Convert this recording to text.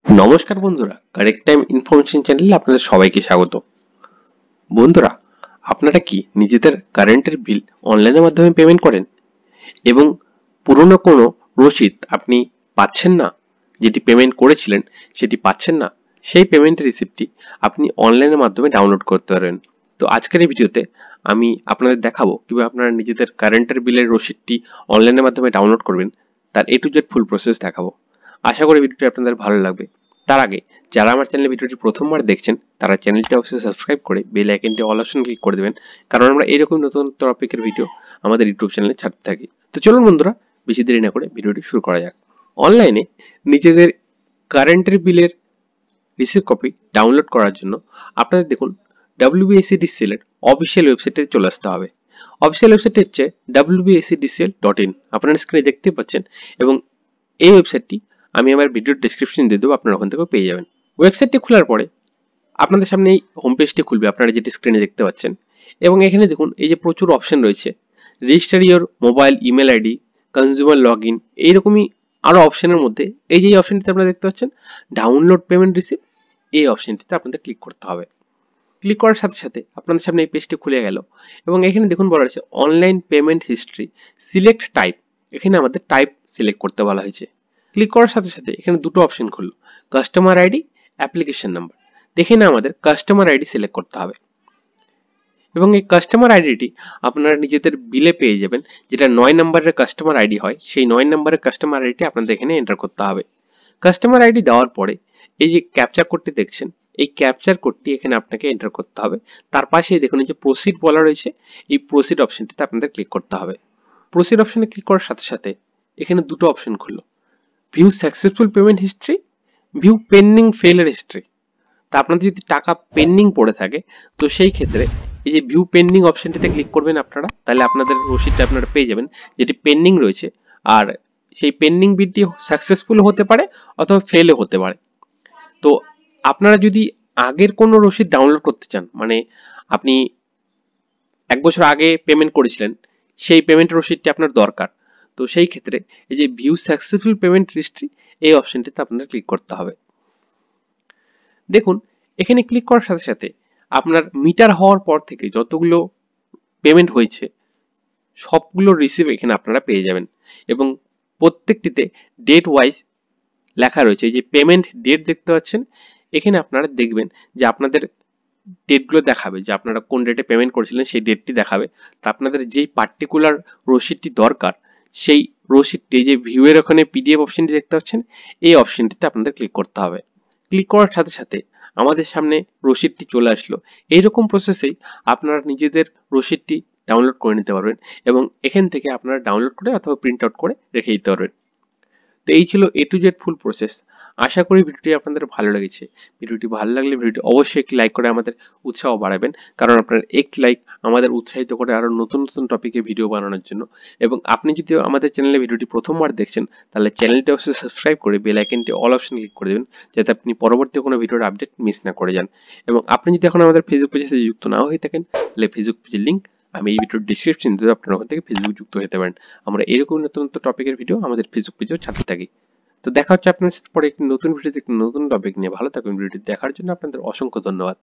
নমস্কার বন্ধুরা, correct time information চ্যানেলে আপনাদের সবাইকে স্বাগত। বন্ধুরা, আপনারা কি নিজেদের কারেন্টের বিল অনলাইনের মাধ্যমে পেমেন্ট করেন এবং পুরনো কোনো রসিদ আপনি পাচ্ছেন না, যেটি পেমেন্ট করেছিলেন সেটি পাচ্ছেন না, সেই পেমেন্টের রিসিপ্টটি আপনি অনলাইনের মাধ্যমে ডাউনলোড করতে পারবেন। তো আজকের এই ভিডিওতে আমি আপনাদের দেখাবো কিভাবে আপনারা নিজেদের কারেন্টের বিলের রসিদটি অনলাইনের মাধ্যমে ডাউনলোড করবেন, তার A to Z full process দেখাবো। আশা করি ভিডিওটি আপনাদের ভালো লাগবে। তার আগে যারা আমার চ্যানেলে ভিডিওটি প্রথমবার দেখছেন তারা চ্যানেলটি অবশ্যই সাবস্ক্রাইব করে বেল আইকনটি অল অপশন ক্লিক করে দেবেন, কারণ আমরা এরকম নতুন টপিকের ভিডিও আমাদের ইউটিউব চ্যানেলে ছাড়তে থাকি। তো চলুন বন্ধুরা, বেশি দেরি না করে ভিডিওটি শুরু করা যাক। অনলাইনে নিজেদের কারেন্টের বিলের রিসিপ্ট কপি ডাউনলোড করার জন্য আপনাদের দেখুন WBSCDCL এর অফিসিয়াল ওয়েবসাইটে চলে আসতে হবে। অফিসিয়াল ওয়েবসাইটটি হচ্ছে wbscdcl.in, আপনারা স্ক্রিনে দেখতে পাচ্ছেন, এবং এই ওয়েবসাইটটি আমি আমার ভিডিওর ডেসক্রিপশন দিয়ে দেবো, আপনারা ওখান থেকেও পেয়ে যাবেন। ওয়েবসাইটটি খোলার পরে আপনাদের সামনে এই হোম পেজটি খুলবে, আপনারা যেটি স্ক্রিনে দেখতে পাচ্ছেন, এবং এখানে দেখুন এই যে প্রচুর অপশন রয়েছে, register your mobile email ID, consumer log in, এইরকমই আরও অপশনের মধ্যে এই যে অপশনটিতে আপনারা দেখতে পাচ্ছেন ডাউনলোড পেমেন্ট রিসিপ্ট, এই অপশনটিতে আপনাদের ক্লিক করতে হবে। ক্লিক করার সাথে সাথে আপনাদের সামনে এই পেজটি খুলে গেল, এবং এখানে দেখুন বলা আছে online payment history, select type. এখানে আমাদের টাইপ সিলেক্ট করতে বলা হয়েছে। ক্লিক করার সাথে সাথে এখানে দুটো অপশন খুললো, কাস্টমার আইডি, অ্যাপ্লিকেশন নাম্বার। দেখে না আমাদের কাস্টমার আইডি সিলেক্ট করতে হবে, এবং এই কাস্টমার আইডিটি আপনারা নিজেদের বিলে পেয়ে যাবেন। যেটা 9 নম্বরের কাস্টমার আইডি হয়, সেই 9 নম্বরের কাস্টমার আইডিটি আপনাদের এখানে এন্টার করতে হবে। কাস্টমার আইডি দেওয়ার পরে এই যে ক্যাপচার কোডটি দেখছেন, এই ক্যাপচার কোডটি এখানে আপনাকে এন্টার করতে হবে। তার পাশেই দেখুন এই যে প্রসিড বলা রয়েছে, এই প্রসিড অপশনটিতে আপনাদের ক্লিক করতে হবে। প্রসিড অপশনে ক্লিক করার সাথে সাথে এখানে দুটো অপশন খুললো, view successful payment history, view pending ফেলের হিস্ট্রি। তা আপনাদের যদি টাকা পেন্ডিং পড়ে থাকে, তো সেই ক্ষেত্রে এই যে ভিউ পেন্ডিং অপশনটিতে ক্লিক করবেন আপনারা, তাহলে আপনাদের রসিদটা আপনারা পেয়ে যাবেন যেটি পেন্ডিং রয়েছে। আর সেই পেন্ডিং বিলটি সাকসেসফুল হতে পারে অথবা ফেলও হতে পারে। তো আপনারা যদি আগের কোনো রসিদ ডাউনলোড করতে চান, মানে আপনি 1 বছর আগে পেমেন্ট করেছিলেন, সেই পেমেন্ট রসিদটি আপনার দরকার, তো সেই ক্ষেত্রে এই যে ভিউ সাকসেসফুল পেমেন্ট হিস্ট্রি, এই অপশনটিতে আপনাদের ক্লিক করতে হবে। দেখুন এখানে ক্লিক করার সাথে সাথে আপনার মিটার হওয়ার পর থেকে যতগুলো পেমেন্ট হয়েছে সবগুলো রিসিভ এখানে আপনারা পেয়ে যাবেন, এবং প্রত্যেকটিতে ডেট ওয়াইজ লেখা রয়েছে। এই যে পেমেন্ট ডেট দেখতে পাচ্ছেন, এখানে আপনারা দেখবেন যে আপনাদের ডেটগুলো দেখাবে যে আপনারা কোন ডেটে পেমেন্ট করেছিলেন, সেই ডেটটি দেখাবে। তা আপনাদের যেই পার্টিকুলার রসিদটি দরকার, সেই রসিদটি যে ভিউয়ের ওখানে পিডিএফ অপশনটি দেখতে পাচ্ছেন, এই অপশনটিতে আপনাদের ক্লিক করতে হবে। ক্লিক করার সাথে সাথে আমাদের সামনে রসিদটি চলে আসলো। এইরকম প্রসেসেই আপনারা নিজেদের রসিদটি ডাউনলোড করে নিতে পারবেন, এবং এখান থেকে আপনারা ডাউনলোড করে অথবা প্রিন্ট আউট করে রেখে দিতে পারবেন। তো এই ছিল A to Z full process. আশা করি ভিডিওটি আপনাদের ভালো লেগেছে। ভিডিওটি ভালো লাগলে ভিডিওটি অবশ্যই একটি লাইক করে আমাদের উৎসাহ বাড়াবেন, কারণ আপনার একটি লাইক আমাদের উৎসাহিত করে আরো নতুন নতুন টপিকে ভিডিও বানানোর জন্য। এবং আপনি যদি আমাদের চ্যানেলে ভিডিওটি প্রথমবার দেখছেন, তাহলে চ্যানেলটি অবশ্যই সাবস্ক্রাইব করে বেল আইকনটি অল অপশন ক্লিক করে দেবেন, যাতে আপনি পরবর্তী কোনো ভিডিওর আপডেট মিস না করে যান। এবং আপনি যদি এখন আমাদের ফেসবুক পেজের সাথে যুক্ত না হয়ে থাকেন, তাহলে ফেসবুক পেজের লিঙ্ক আমি এই ভিডিওর ডিসক্রিপশন দিয়ে আপনারা ওখান থেকে ফেসবুক যুক্ত হতে পারেন। আমরা এরকম নতুন নতুন টপিকের ভিডিও আমাদের ফেসবুক পেজেও ছাড়তে থাকি। তো দেখা হচ্ছে আপনার সাথে পরে একটি নতুন ভিডিওতে একটি নতুন টপিক নিয়ে। ভালো থাকুন। ভিডিওটি দেখার জন্য আপনাদের অসংখ্য ধন্যবাদ।